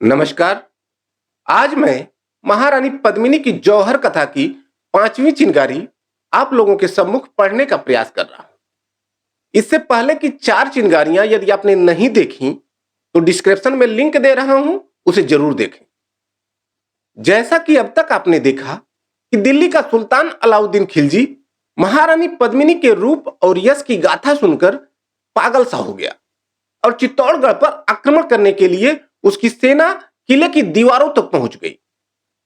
नमस्कार। आज मैं महारानी पद्मिनी की जौहर कथा की 5वीं चिनगारी आप लोगों के सम्मुख पढ़ने का प्रयास कर रहा हूं। इससे पहले की 4 चिनगारियां यदि आपने नहीं देखी तो डिस्क्रिप्शन में लिंक दे रहा हूं, उसे जरूर देखें। जैसा कि अब तक आपने देखा कि दिल्ली का सुल्तान अलाउद्दीन खिलजी महारानी पद्मिनी के रूप और यश की गाथा सुनकर पागल सा हो गया और चित्तौड़गढ़ पर आक्रमण करने के लिए उसकी सेना किले की दीवारों तक पहुंच गई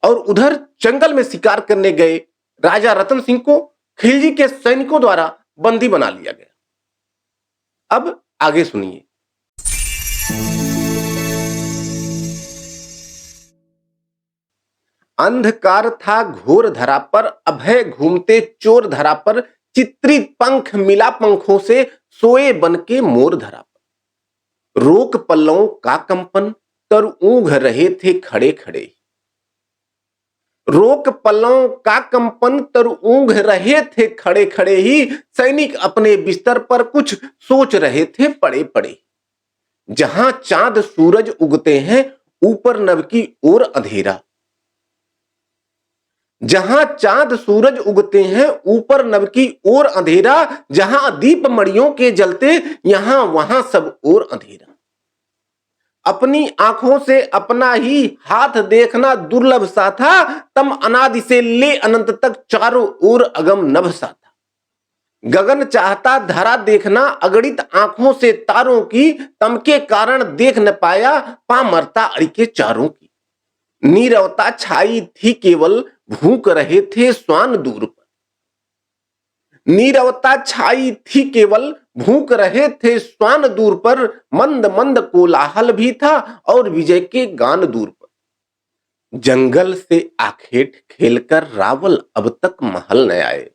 और उधर जंगल में शिकार करने गए राजा रतन सिंह को खिलजी के सैनिकों द्वारा बंदी बना लिया गया। अब आगे सुनिए। अंधकार था घोर धरा पर, अभय घूमते चोर धरा पर, चित्रित पंख मिला पंखों से, सोए बन के मोर धरा पर। रोक पल्लवों का कंपन, तर ऊंघ रहे थे खड़े खड़े। रोक पल्लवों का कंपन, तर ऊंघ रहे थे खड़े खड़े ही। सैनिक अपने बिस्तर पर कुछ सोच रहे थे पड़े पड़े। जहां चांद सूरज उगते हैं, ऊपर नभ की ओर अंधेरा। जहां चांद सूरज उगते हैं, ऊपर नभ की ओर अंधेरा। जहां दीप मड़ियों के जलते, यहां वहां सब ओर अंधेरा। अपनी आंखों से अपना ही हाथ देखना दुर्लभ सा था। तम अनादि से ले अनंत तक चारों ओर अगम नभ सा था। गगन चाहता धरा देखना, अगणित आंखों से तारों की। तम के कारण देख न पाया, पामरता अड़िके चारों की। नीरवता छाई थी केवल, भूख रहे थे श्वान दूर पर। नीरवता छाई थी केवल, भूख रहे थे श्वान दूर पर। मंद मंद कोलाहल भी था और विजय के गान दूर पर। जंगल से आखेट खेलकर रावल अब तक महल न आए।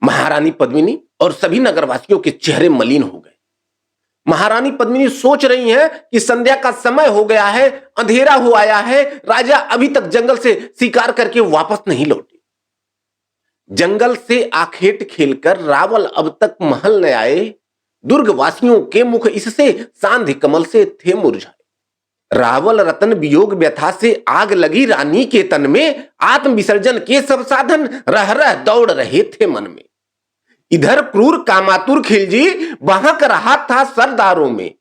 महारानी पद्मिनी और सभी नगरवासियों के चेहरे मलिन हो गए। महारानी पद्मिनी सोच रही हैं कि संध्या का समय हो गया है, अंधेरा हो आया है, राजा अभी तक जंगल से शिकार करके वापस नहीं लौटे। जंगल से आखेट खेलकर रावल अब तक महल न आए। दुर्गवासियों के मुख इससे सांध्य कमल से थे मुरझाए। रावल रतन वियोग व्यथा से आग लगी रानी के तन में। आत्म विसर्जन के सब साधन रह रह दौड़ रहे थे मन में। इधर क्रूर कामातुर खिलजी बहक रहा था सरदारों में।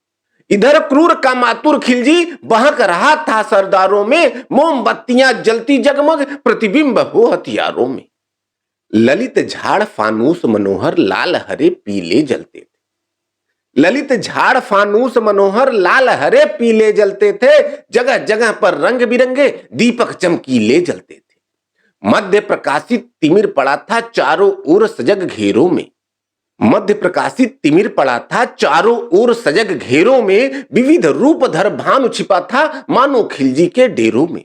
इधर क्रूर कामातुर खिलजी बहक रहा था सरदारों में। मोमबत्तियां जलती जगमग, प्रतिबिंब हो हथियारों में। ललित झाड़ फानूस मनोहर, लाल हरे पीले जलते थे। ललित झाड़ फानूस मनोहर, लाल हरे पीले जलते थे। जगह जगह पर रंग बिरंगे दीपक चमकीले जलते थे। मध्य प्रकाशित तिमिर पड़ा था चारों ओर सजग घेरों में। मध्य प्रकाशित तिमिर पड़ा था चारों ओर सजग घेरों में। विविध रूप धर भानु छिपा था मानो खिलजी के डेरों में।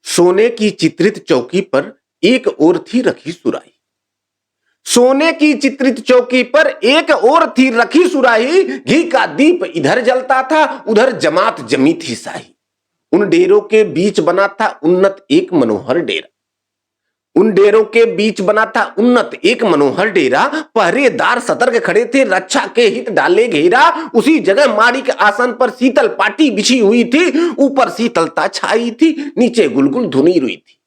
सोने की चित्रित चौकी पर एक ओर थी रखी सुराही। सोने की चित्रित चौकी पर एक ओर थी रखी सुराही। घी का दीप इधर जलता था, उधर जमात जमी थी शाही। उन डेरों के बीच बना था उन्नत एक मनोहर डेरा। उन डेरों के बीच बना था उन्नत एक मनोहर डेरा। पहरेदार सतर्क खड़े थे, रक्षा के हित डाले घेरा। उसी जगह माड़ी के आसन पर शीतल पाटी बिछी हुई थी। ऊपर शीतलता छाई थी, नीचे गुलगुल धुनी रुई थी।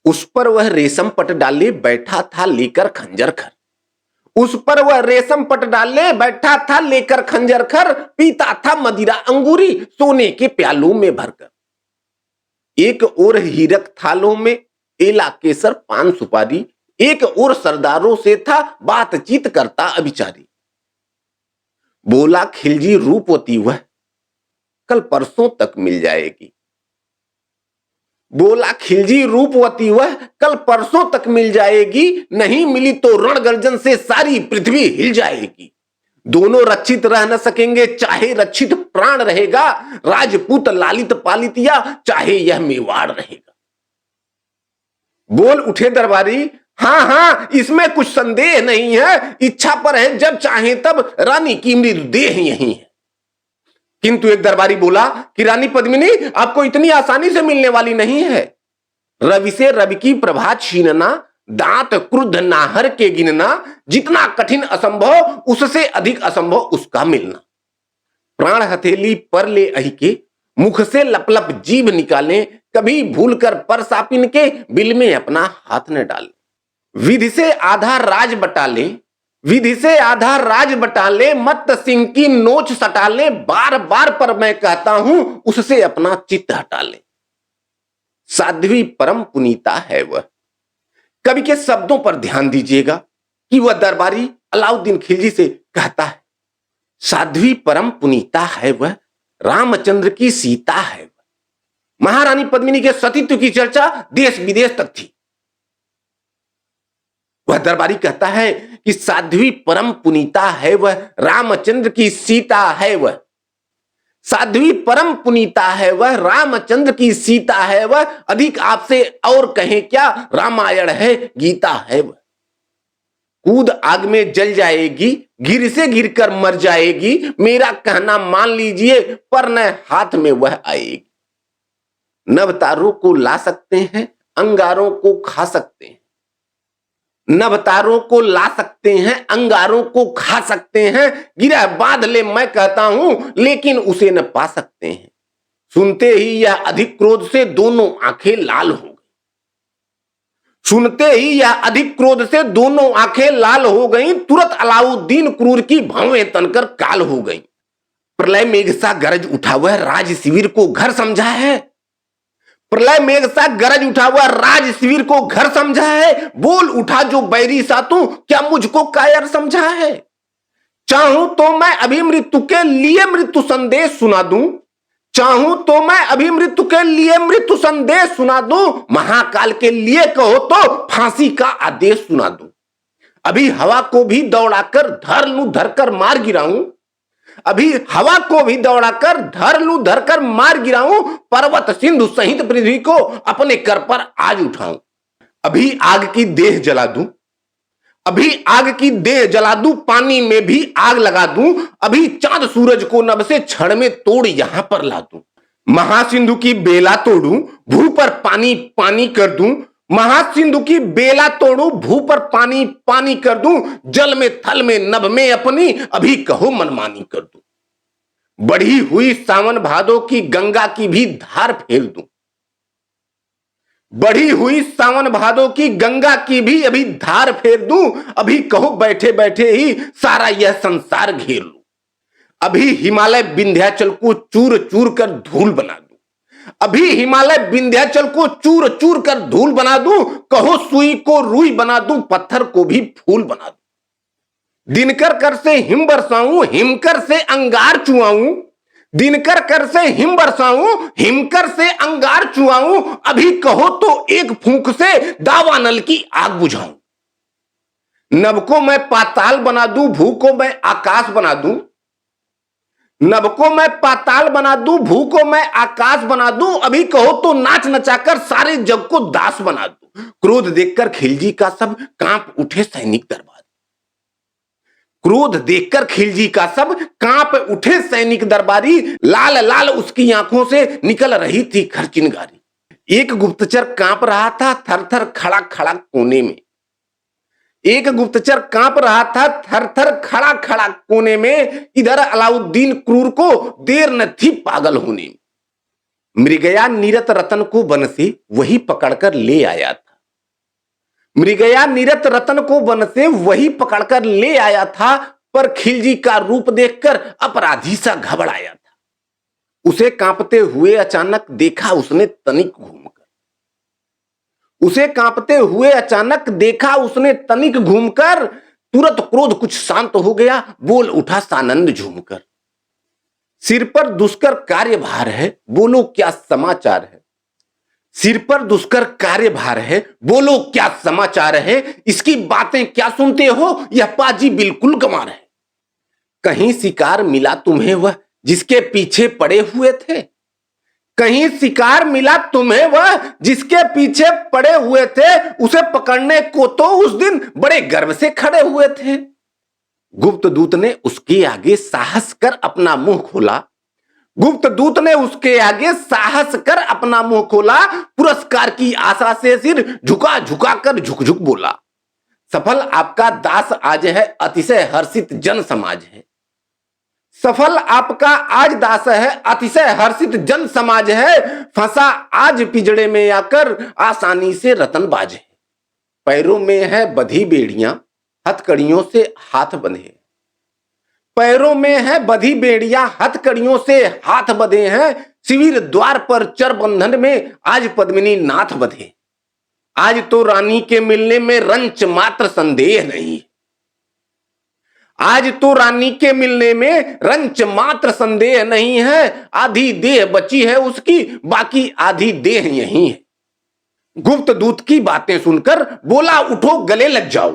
उस पर वह रेशम पट डाले बैठा था लेकर खंजर खर। उस पर वह रेशम पट डाले बैठा था लेकर खंजर खर। पीता था मदिरा अंगूरी सोने के प्यालों में भरकर। एक ओर हीरक थालों में एला केसर पान सुपारी। एक ओर सरदारों से था बातचीत करता अभिचारी। बोला खिलजी रूपवती वह, कल परसों तक मिल जाएगी। बोला खिलजी रूपवती वह, कल परसों तक मिल जाएगी। नहीं मिली तो रण गर्जन से सारी पृथ्वी हिल जाएगी। दोनों रक्षित रह न सकेंगे, चाहे रक्षित प्राण रहेगा। राजपूत लालित पालितिया, चाहे यह मेवाड़ रहेगा। बोल उठे दरबारी, हां हां इसमें कुछ संदेह नहीं है। इच्छा पर है, जब चाहे तब रानी की मृतदेह यही है। किंतु एक दरबारी बोला कि रानी पद्मिनी आपको इतनी आसानी से मिलने वाली नहीं है। रवि से रवि की प्रभा छीनना, दांत क्रुद्ध नाहर के गिनना। जितना कठिन असंभव, उससे अधिक असंभव उसका मिलना। प्राण हथेली पर ले अहि के, मुख से लपलप जीभ निकाले, कभी भूल कर पर सापिन के, बिल में अपना हाथ न डाले। विधि से आधा राज बटा ले, विधि से आधा राज बटा ले, मत सिंह की नोच सटा ले, बार बार पर मैं कहता हूं उससे अपना चित्त हटा ले। साध्वी परम पुनीता है वह। कवि के शब्दों पर ध्यान दीजिएगा कि वह दरबारी अलाउद्दीन खिलजी से कहता है, साध्वी परम पुनीता है वह, रामचंद्र की सीता है वह। महारानी पद्मिनी के सतीत्व की चर्चा देश विदेश तक थी। वह दरबारी कहता है कि साध्वी परम पुनीता है वह, रामचंद्र की सीता है वह। साध्वी परम पुनीता है वह, रामचंद्र की सीता है वह, अधिक आपसे और कहें क्या, रामायण है गीता है वह। कूद आग में जल जाएगी, गिर से गिर कर मर जाएगी, मेरा कहना मान लीजिए, पर न हाथ में वह आएगी। नवतारों को ला सकते हैं, अंगारों को खा सकते हैं। नवतारों को ला सकते हैं, अंगारों को खा सकते हैं, गिरह बांध ले मैं कहता हूं, लेकिन उसे न पा सकते हैं। सुनते ही यह अधिक क्रोध से दोनों आंखें लाल हो गई। सुनते ही यह अधिक क्रोध से दोनों आंखें लाल हो गईं, तुरंत अलाउद्दीन क्रूर की भवें तनकर काल हो गईं। प्रलय मेघ सा गरज उठा वह राज शिविर को घर समझा है। प्रलय मेघ सा गरज उठा हुआ राज शिविर को घर समझा है। बोल उठा जो बैरी सा तू, क्या मुझको कायर समझा है। चाहूं तो मैं अभी मृत्यु के लिए मृत्यु संदेश सुना दूं, चाहूं तो मैं अभी मृत्यु के लिए मृत्यु संदेश सुना दूं, महाकाल के लिए कहो तो फांसी का आदेश सुना दूं। अभी हवा को भी दौड़ाकर धर लूं धरकर मार गिराऊं, अभी हवा को भी दौड़ाकर धर लूं धरकर मार गिराऊं, पर्वत सिंधु सहित पृथ्वी को अपने कर पर आज उठाऊं। अभी आग की देह जला दूं, अभी आग की देह जला दूं, पानी में भी आग लगा दूं, अभी चांद सूरज को नभ से क्षण में तोड़ यहां पर ला दूं। महासिंधु की बेला तोड़ूं, भू पर पानी पानी कर दूं, महासिंधु की बेला तोड़ूं, भू पर पानी पानी कर दूं, जल में थल में नभ में अपनी अभी कहो मनमानी कर दूं। बढ़ी हुई सावन भादो की गंगा की भी धार फेर दूं, बढ़ी हुई सावन भादो की गंगा की भी अभी धार फेर दूं, अभी कहो बैठे बैठे ही सारा यह संसार घेर लूं। अभी हिमालय विंध्याचल को चूर चूर कर धूल बना दूं, अभी हिमालय विंध्याचल को चूर चूर कर धूल बना दूं, कहो सुई को रुई बना दूं, पत्थर को भी फूल बना दूं। दिनकर कर से हिम बरसाऊं, हिमकर से अंगार चुआऊं, दिनकर कर से हिम बरसाऊं, हिमकर से अंगार चुआऊं, अभी कहो तो एक फूंक से दावानल की आग बुझाऊं। नभ को मैं पाताल बना दूं, भू को मैं आकाश बना दूं, नभ को मैं पाताल बना दूं, भू को मैं आकाश बना दूं, अभी कहो तो नाच नचाकर सारे जग को दास बना दूं। क्रोध देखकर खिलजी का सब कांप उठे सैनिक दरबारी, क्रोध देखकर खिलजी का सब कांप उठे सैनिक दरबारी, लाल लाल उसकी आंखों से निकल रही थी खरचिनगारी। एक गुप्तचर कांप रहा था थर थर खड़ा खड़ा कोने में, एक गुप्तचर कांप रहा था थर थर खड़ा खड़ा कोने में, इधर अलाउद्दीन क्रूर को देर न थी पागल होने में। मृगया नीरत रतन को वन से वही पकड़कर ले आया था, मृगया नीरत रतन को वन से वही पकड़कर ले आया था, पर खिलजी का रूप देखकर अपराधी सा घबराया था। उसे कांपते हुए अचानक देखा उसने तनिक घूमकर, उसे कांपते हुए अचानक देखा उसने तनिक घूमकर, तुरंत क्रोध कुछ शांत हो गया, बोल उठा सानंद झूमकर। सिर पर दुष्कर कार्यभार है, बोलो क्या समाचार है। सिर पर दुष्कर कार्यभार है, बोलो क्या समाचार है। इसकी बातें क्या सुनते हो, यह पाजी बिल्कुल गंवार है। कहीं शिकार मिला तुम्हें वह जिसके पीछे पड़े हुए थे, कहीं शिकार मिला तुम्हें वह जिसके पीछे पड़े हुए थे, उसे पकड़ने को तो उस दिन बड़े गर्व से खड़े हुए थे। गुप्त दूत ने उसके आगे साहस कर अपना मुंह खोला, गुप्त दूत ने उसके आगे साहस कर अपना मुंह खोला, पुरस्कार की आशा से सिर झुका झुका कर झुक झुक बोला, सफल आपका दास आज है, अतिशय हर्षित जन समाज है। सफल आपका आज दास है, अतिशय हर्षित जन समाज है, फंसा आज पिंजड़े में आकर आसानी से रतनबाज है। पैरों में है बधी बेड़ियां, हथकड़ियों से हाथ बंधे। पैरों में है बधी बेड़ियां, हथकड़ियों से हाथ बंधे हैं। शिविर द्वार पर चर बंधन में आज पद्मिनी नाथ बंधे। आज तो रानी के मिलने में रंच मात्र संदेह नहीं। आज तो रानी के मिलने में रंच मात्र संदेह नहीं है। आधी देह बची है उसकी, बाकी आधी देह यही है। गुप्त दूत की बातें सुनकर बोला उठो गले लग जाओ।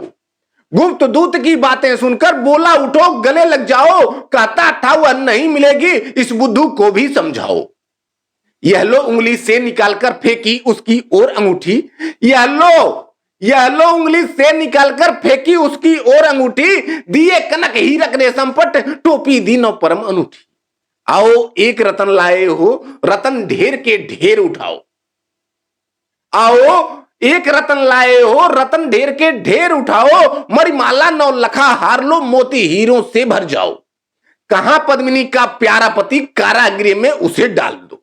गुप्त दूत की बातें सुनकर बोला उठो गले लग जाओ। कहता था वह नहीं मिलेगी, इस बुद्धू को भी समझाओ। यह लो उंगली से निकालकर फेंकी उसकी ओर अंगूठी। यह लो उंगली से निकालकर फेंकी उसकी ओर अंगूठी। दिए कनक हीरक रेशम पट, टोपी दी नौ परम अनूठी। आओ एक रतन लाए हो, रतन ढेर के ढेर उठाओ। आओ एक रतन लाए हो, रतन ढेर के ढेर उठाओ। मणिमाला नौ लखा हार लो, मोती हीरों से भर जाओ। कहां पद्मिनी का प्यारा पति, कारागृह में उसे डाल दो।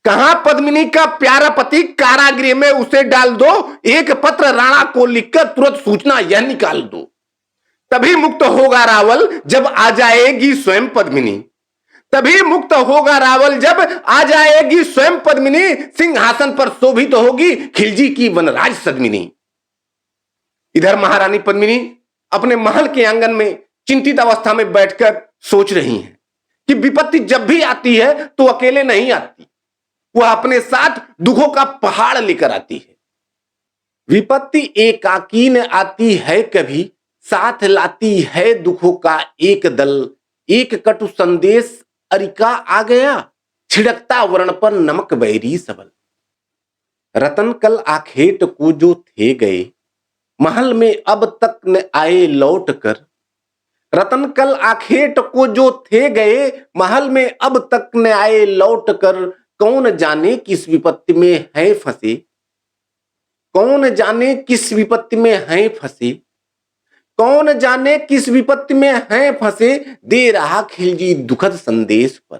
कहां पद्मिनी का प्यारा पति, कारागृह में उसे डाल दो। एक पत्र राणा को लिखकर तुरंत सूचना यह निकाल दो। तभी मुक्त होगा रावल जब आ जाएगी स्वयं पद्मिनी। तभी मुक्त होगा रावल जब आ जाएगी स्वयं पद्मिनी। सिंहासन पर शोभित होगी खिलजी की वनराज सद्मिनी। इधर महारानी पद्मिनी अपने महल के आंगन में चिंतित अवस्था में बैठकर सोच रही हैं कि विपत्ति जब भी आती है तो अकेले नहीं आती, वह अपने साथ दुखों का पहाड़ लेकर आती है। विपत्ति एकाकी न आती है कभी, साथ लाती है दुखों का एक दल। एक कटु संदेश अरिका आ गया, छिड़कता वर्ण पर नमक बैरी सबल। रतन कल आखेट को जो थे गए, महल में अब तक न आए लौट कर। रतन कल आखेट को जो थे गए, महल में अब तक न आए लौट कर। कौन जाने किस विपत्ति में है फंसे, कौन जाने किस विपत्ति में है फंसे, कौन जाने किस विपत्ति में है फंसे। दे रहा खिलजी दुखद संदेश पर।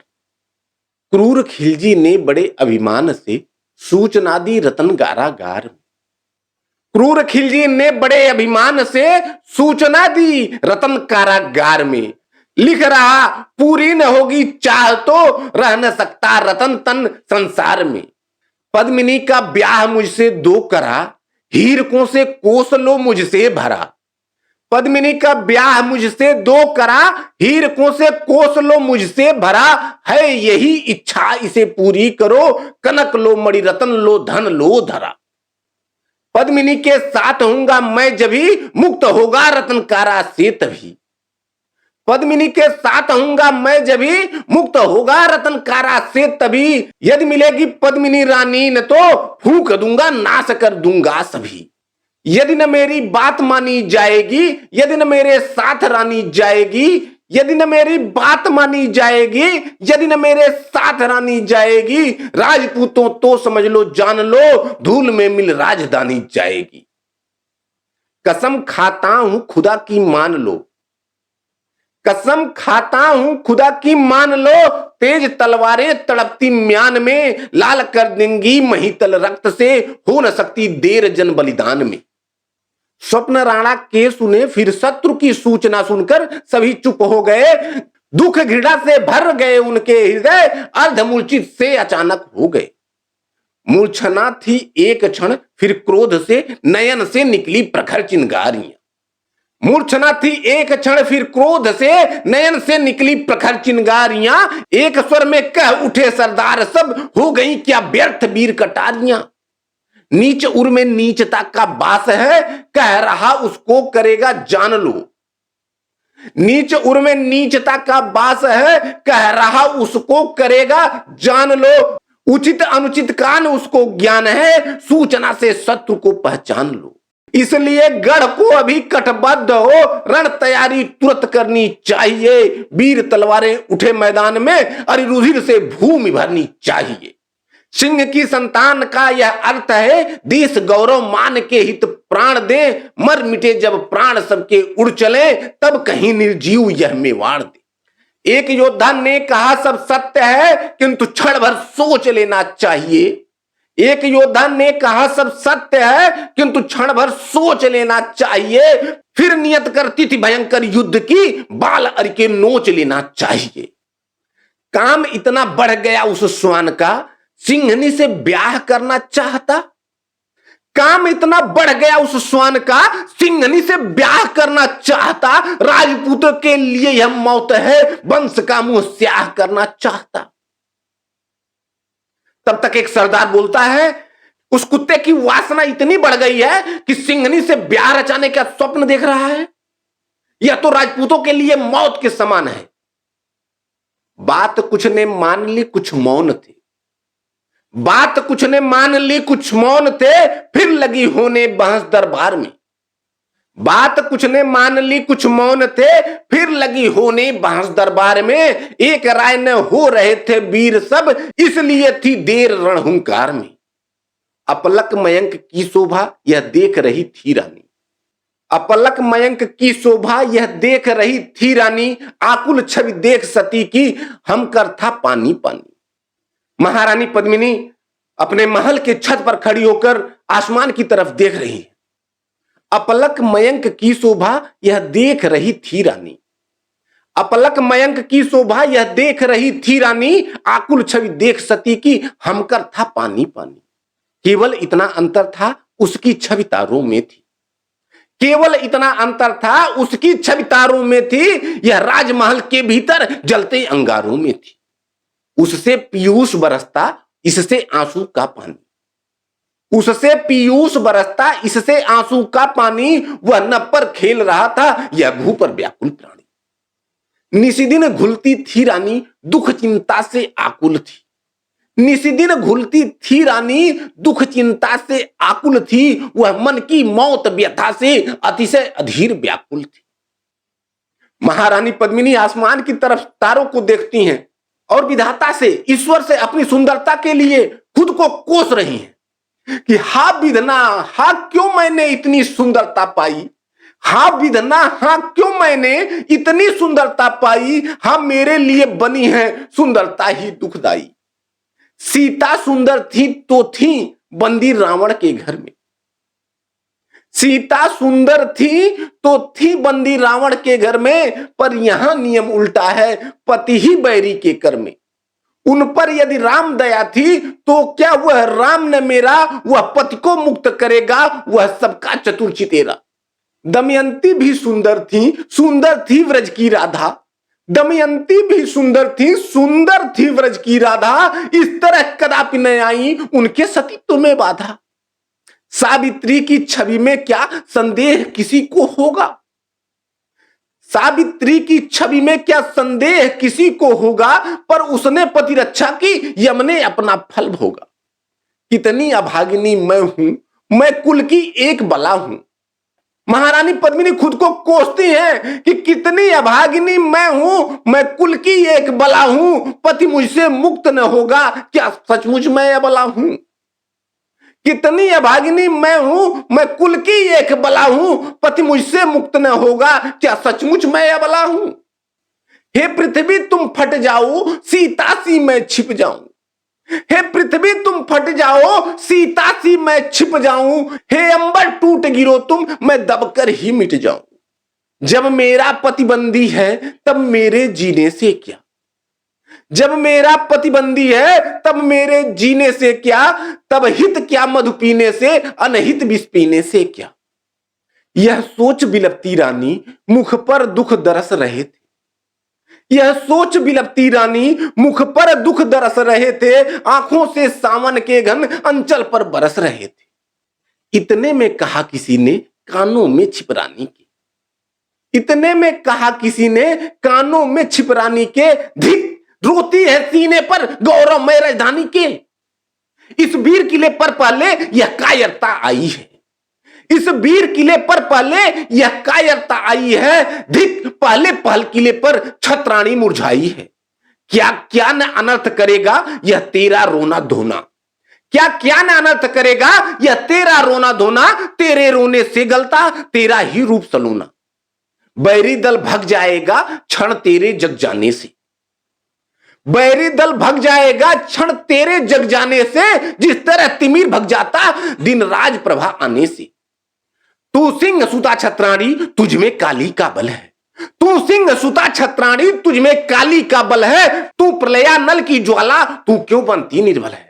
क्रूर खिलजी ने बड़े अभिमान से सूचना दी रतन कारागार में। क्रूर खिलजी ने बड़े अभिमान से सूचना दी रतन कारागार में। लिख रहा पूरी न होगी चाह तो रह न सकता रतन तन संसार में। पद्मिनी का ब्याह मुझसे दो करा, हीरकों से कोस लो मुझसे भरा। पद्मिनी का ब्याह मुझसे दो करा, हीरकों से कोस लो मुझसे भरा। है यही इच्छा इसे पूरी करो, कनक लो मणि रतन लो धन लो धरा। पद्मिनी के साथ हूंगा मैं जभी, मुक्त होगा रतन कारा से तभी। पद्मिनी के साथ हूंगा मैं जभी, मुक्त होगा रतन कारा से तभी। यदि मिलेगी पद्मिनी रानी न तो फूंक दूंगा नाश कर दूंगा सभी। यदि न मेरी बात मानी जाएगी, यदि न मेरे साथ रानी जाएगी, यदि न मेरी बात मानी जाएगी, यदि न मेरे साथ रानी जाएगी। राजपूतों तो समझ लो जान लो, धूल में मिल राजधानी जाएगी। कसम खाता हूं खुदा की मान लो, कसम खाता हूं खुदा की मान लो। तेज तलवारें तड़पती म्यान में, लाल कर देंगी महितल रक्त से, हो न सकती देर जन बलिदान में। स्वप्न राणा के सुने फिर शत्रु की सूचना सुनकर सभी चुप हो गए। दुख घृणा से भर गए उनके हृदय, अर्धमूर्छित से अचानक हो गए। मूर्छना थी एक क्षण, फिर क्रोध से नयन से निकली प्रखर चिंगारियां। मूर्छना थी एक क्षण, फिर क्रोध से नयन से निकली प्रखर चिंगारियां। एक स्वर में कह उठे सरदार सब, हो गई क्या व्यर्थ वीर कटारियां। नीच उर में नीचता का बास है, कह रहा उसको करेगा जान लो। नीच उर में नीचता का बास है, कह रहा उसको करेगा जान लो। उचित अनुचित कान उसको ज्ञान है, सूचना से शत्रु को पहचान लो। इसलिए गढ़ को अभी कटबद्ध हो, रण तैयारी तुरंत करनी चाहिए। वीर तलवारें उठे मैदान में, अरिरुधिर से भूमि भरनी चाहिए। सिंह की संतान का यह अर्थ है, देश गौरव मान के हित प्राण दे। मर मिटे जब प्राण सबके उड़ चले, तब कहीं निर्जीव यह मेवाड़ दे। एक योद्धा ने कहा सब सत्य है किंतु क्षण भर सोच लेना चाहिए। एक योद्धा ने कहा सब सत्य है किंतु क्षण भर सोच लेना चाहिए। फिर नियत करती थी भयंकर युद्ध की, बाल अरके नोच लेना चाहिए। काम इतना बढ़ गया उस श्वान का, सिंहनी से ब्याह करना चाहता। काम इतना बढ़ गया उस श्वान का, सिंहनी से ब्याह करना चाहता। राजपूतों के लिए यह मौत है, वंश का मुंह स्याह करना चाहता। तब तक एक सरदार बोलता है, उस कुत्ते की वासना इतनी बढ़ गई है कि सिंहनी से ब्याह रचाने का स्वप्न देख रहा है। यह तो राजपूतों के लिए मौत के समान है। बात कुछ ने मान ली, कुछ मौन थे। बात कुछ ने मान ली, कुछ मौन थे, फिर लगी होने बहस दरबार में। बात कुछ ने मान ली, कुछ मौन थे, फिर लगी होने बहस दरबार में। एक राय न हो रहे थे वीर सब, इसलिए थी देर रणहुंकार में। अपलक मयंक की शोभा यह देख रही थी रानी। अपलक मयंक की शोभा यह देख रही थी रानी। आकुल छवि देख सती की हम कर था पानी पानी। महारानी पद्मिनी अपने महल के छत पर खड़ी होकर आसमान की तरफ देख रही है। अपलक मयंक की शोभा यह देख रही थी रानी। अपलक मयंक की शोभा यह देख रही थी रानी। आकुल छवि देख सती की हम कर था पानी पानी। केवल इतना अंतर था, उसकी छवि तारों में थी। केवल इतना अंतर था, उसकी छवि तारों में थी, यह राजमहल के भीतर जलते अंगारों में थी। उससे पीयूष बरसता, इससे आंसू का पानी। उससे पीयूष बरसता, इससे आंसू का पानी। वह नभ पर खेल रहा था, यह भू पर व्याकुल प्राणी। निशिदिन घुलती थी रानी, दुख चिंता से आकुल थी। निशिदिन घुलती थी रानी, दुख चिंता से आकुल थी। वह मन की मौत व्यथा से अतिशय अधीर व्याकुल थी। महारानी पद्मिनी आसमान की तरफ तारों को देखती हैं और विधाता से, ईश्वर से अपनी सुंदरता के लिए खुद को कोस रही हैं कि हा विधना, हा क्यों मैंने इतनी सुंदरता पाई। हा विधना, हा क्यों मैंने इतनी सुंदरता पाई। हा मेरे लिए बनी है सुंदरता ही दुखदाई। सीता सुंदर थी तो थी बंदी रावण के घर में। सीता सुंदर थी तो थी बंदी रावण के घर में। पर यहां नियम उल्टा है, पति ही बैरी के कर में। उन पर यदि राम दया थी तो क्या वह राम न मेरा, वह पति को मुक्त करेगा, वह सबका चतुर चितेरा। दमयंती भी सुंदर थी व्रज की राधा। दमयंती भी सुंदर थी व्रज की राधा। इस तरह कदापि न आई उनके सतीत्व में बाधा। सावित्री की छवि में क्या संदेह किसी को होगा। सावित्री की छवि में क्या संदेह किसी को होगा। पर उसने पति रक्षा की, यमने अपना फल भोगा। कितनी अभागिनी मैं हूं, मैं कुल की एक बला हूं। महारानी पद्मिनी खुद को कोसती हैं कि कितनी अभागिनी मैं हूं, मैं कुल की एक बला हूं। पति मुझसे मुक्त न होगा, क्या सचमुच मैं अबला हूं। कितनी अभागिनी मैं हूं, मैं कुल की एक बला हूं। पति मुझसे मुक्त न होगा, क्या सचमुच मैं अबला हूं। हे पृथ्वी तुम फट जाओ, सीता सी मैं छिप जाऊं। हे पृथ्वी तुम फट जाओ, सीता सी मैं छिप जाऊं। हे अंबर टूट गिरो तुम, मैं दबकर ही मिट जाऊं। जब मेरा पति बंदी है तब मेरे जीने से क्या। जब मेरा पति बंदी है तब मेरे जीने से क्या। तब हित क्या मधु पीने से, अनहित विष पीने से क्या। यह सोच बिलपती रानी मुख पर दुख दरस रहे थे। यह सोच बिलपती रानी मुख पर दुख दरस रहे थे। आंखों से सावन के घन अंचल पर बरस रहे थे। इतने में कहा किसी ने कानों में छिपरानी के। इतने में कहा किसी ने कानों में छिपरानी के। धिक रोती है सीने पर गौरवमय राजधानी के। इस वीर किले पर पहले यह कायरता आई है। इस वीर किले पर पहले यह कायरता आई है। धिक पहले पहल किले पर छत्राणी मुरझाई है। क्या क्या न अनर्थ करेगा यह तेरा रोना धोना। क्या क्या न अनर्थ करेगा यह तेरा रोना धोना। तेरे रोने से गलता तेरा ही रूप सलूना। बैरी दल भग जाएगा क्षण तेरे जग जाने से। बैरी दल भग जाएगा क्षण तेरे जग जाने से, जिस तरह तिमिर भग जाता दिन राज प्रभा आने से। तू सिंह सुता छत्राणी तुझ में काली का बल है, तू सिंह सुता छत्राणी तुझ में काली का बल है। तू प्रलया नल की ज्वाला तू क्यों बनती निर्बल है।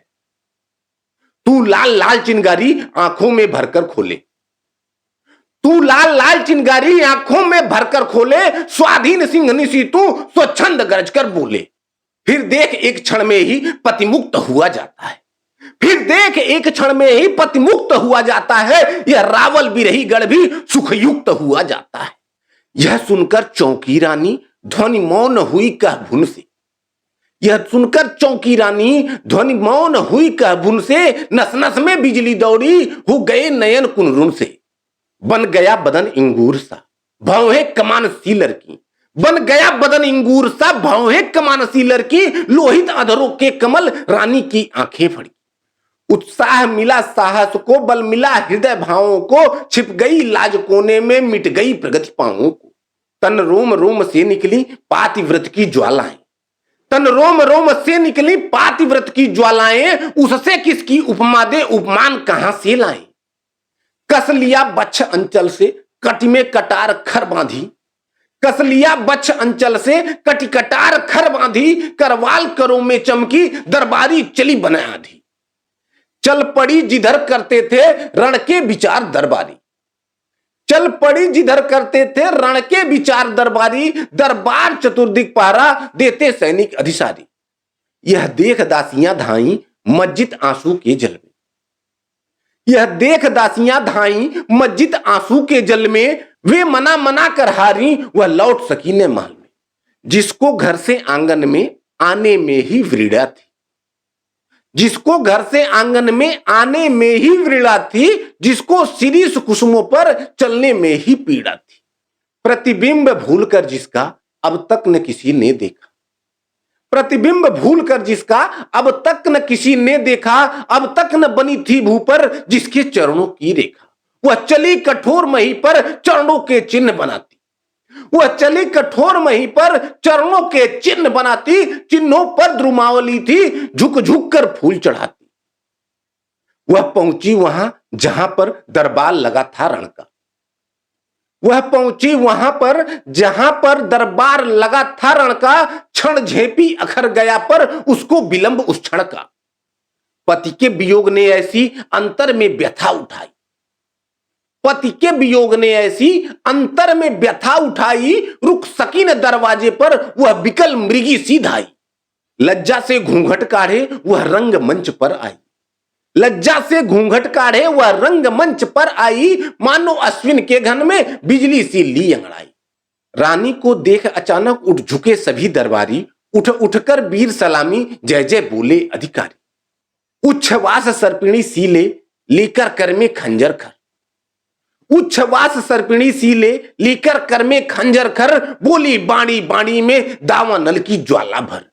तू लाल लाल चिंगारी आंखों में भरकर खोले, तू लाल लाल चिंगारी आंखों में भरकर खोले। स्वाधीन सिंहनी सी तू स्वच्छंद गरज कर बोले। फिर देख एक क्षण में ही पतिमुक्त हुआ जाता है, फिर देख एक क्षण में ही पतिमुक्त हुआ जाता है। यह रावल बिरही गढ़ भी सुखयुक्त हुआ जाता है। यह सुनकर चौकी रानी ध्वनि मौन हुई कह भुन से, यह सुनकर चौकी रानी ध्वनि मौन हुई कह भुन से। नस नस में बिजली दौड़ी हो गए नयन कुनरुन से। बन गया बदन इंगूर सा भौहें कमान सी लड़की, बन गया बदन इंगूर सा भौहें कमान सी लड़की। लोहित अधरों के कमल रानी की आंखें फड़ी। उत्साह मिला साहस को, बल मिला हृदय भावों को। छिप गई लाज कोने में, मिट गई प्रगति पांवों को। तन रोम रोम से निकली पातिव्रत की ज्वालाएं, तन रोम रोम से निकली पातिव्रत की ज्वालाएं। उससे किसकी उपमा दे उपमान कहां से लाएं। कस लिया बच्छ अंचल से कटी में कटार खर बांधी, कस लिया बच्छ अंचल से कटी कटार खर बांधी। करवाल करों में चमकी दरबारी चली बना आधी। चल पड़ी जिधर करते थे रण के विचार दरबारी, चल पड़ी जिधर करते थे रण के विचार दरबारी। दरबार चतुर्दिक पहरा देते सैनिक अधिसारी। यह देख दासियां धाई मस्जिद आंसू के जल में, यह देख दासियां धाई मस्जिद आंसू के जल में। वे मना मना कर हारी वह लौट सकी न महल में। जिसको घर से आंगन में आने में ही व्रीड़ा थी, जिसको घर से आंगन में आने में ही व्रीड़ा थी। जिसको शिरीष कुसुमों पर चलने में ही पीड़ा थी। प्रतिबिंब भूलकर जिसका अब तक न किसी ने देखा, प्रतिबिंब भूलकर जिसका अब तक न किसी ने देखा। अब तक न बनी थी भू पर जिसके चरणों की रेखा। वह चली कठोर मही पर चरणों के चिन्ह बनाती, वह चली कठोर मही पर चरणों के चिन्ह बनाती। चिन्हों पर द्रुमावली थी झुक झुक कर फूल चढ़ाती। वह पहुंची वहां जहां पर दरबार लगा था रण का, वह पहुंची वहां पर जहां पर दरबार लगा था रण का। क्षण झेपी अखर गया पर उसको विलंब उस क्षण का। पति के वियोग ने ऐसी अंतर में व्यथा उठाई, पति के वियोग ने ऐसी अंतर में व्यथा उठाई। रुक सकी न दरवाजे पर वह विकल मृगी सी धाई। लज्जा से घूंघट काढ़े वह रंग मंच पर आई, लज्जा से घूंघट काढ़े वह रंग मंच पर आई। मानो अश्विन के घन में बिजली सी ली अंगड़ाई। रानी को देख अचानक उठ झुके सभी दरबारी। उठ उठकर वीर सलामी जय जय बोले अधिकारी। उच्छ्वास सर्पिणी सीले लेकर कर में खंजर खर, उच्छ्वास सर्पिणी सीले लेकर कर में खंजर खर। बोली बाणी बाणी में दावा नल की ज्वाला भर।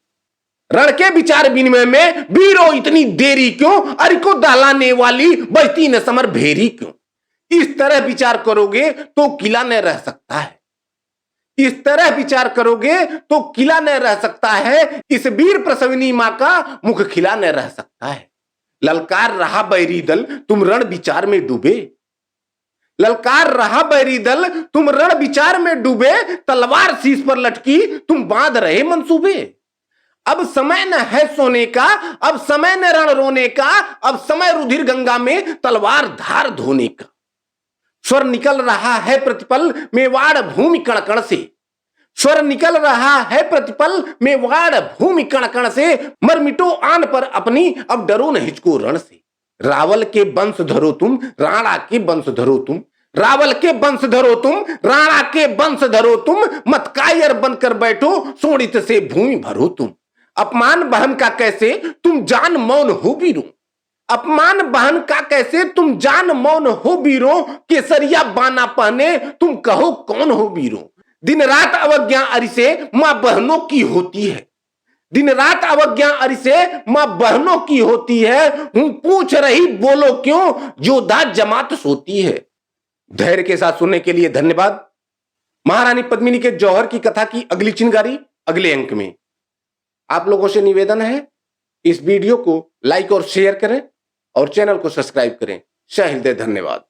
रण के विचार विनिमय में वीरो इतनी देरी क्यों। अरि को दहलाने वाली बजती न समर भेरी क्यों। इस तरह विचार करोगे तो किला न रह सकता है, इस तरह विचार करोगे तो किला न रह सकता है। इस वीर प्रसविनी मां का मुख खिला न रह सकता है। ललकार रहा बैरी दल तुम रण विचार में डूबे, ललकार रहा बैरी दल तुम रण विचार में डूबे। तलवार शीश पर लटकी तुम बांध रहे मंसूबे। अब समय न है सोने का, अब समय न रण रोने का। अब समय रुधिर गंगा में तलवार धार धोने का। स्वर निकल रहा है प्रतिपल मेवाड़ भूमि कण कण से, स्वर निकल रहा है प्रतिपल मेवाड़ भूमि कण कण से। मर मिटो आन पर अपनी अब डरो न हिचको रण से। रावल के वंश धरो तुम राणा के वंश धरो तुम, रावल के वंश धरो तुम राणा के वंश धरो तुम। मत कायर बनकर बैठो सोड़ित से भूमि भरो तुम। अपमान बहन का कैसे तुम जान मौन हो वीरों, अपमान बहन का कैसे तुम जान मौन हो वीरों। केसरिया बाना पहने तुम कहो कौन हो वीरों। दिन रात अवज्ञा अरि से मां बहनों की होती है, दिन रात अवज्ञा अरि से मां बहनों की होती है। हूं पूछ रही बोलो क्यों योद्धा जमात सोती है। धैर्य के साथ सुनने के लिए धन्यवाद। महारानी पद्मिनी के जौहर की कथा की अगली चिंगारी अगले अंक में। आप लोगों से निवेदन है, इस वीडियो को लाइक और शेयर करें और चैनल को सब्सक्राइब करें। सह हृदय धन्यवाद।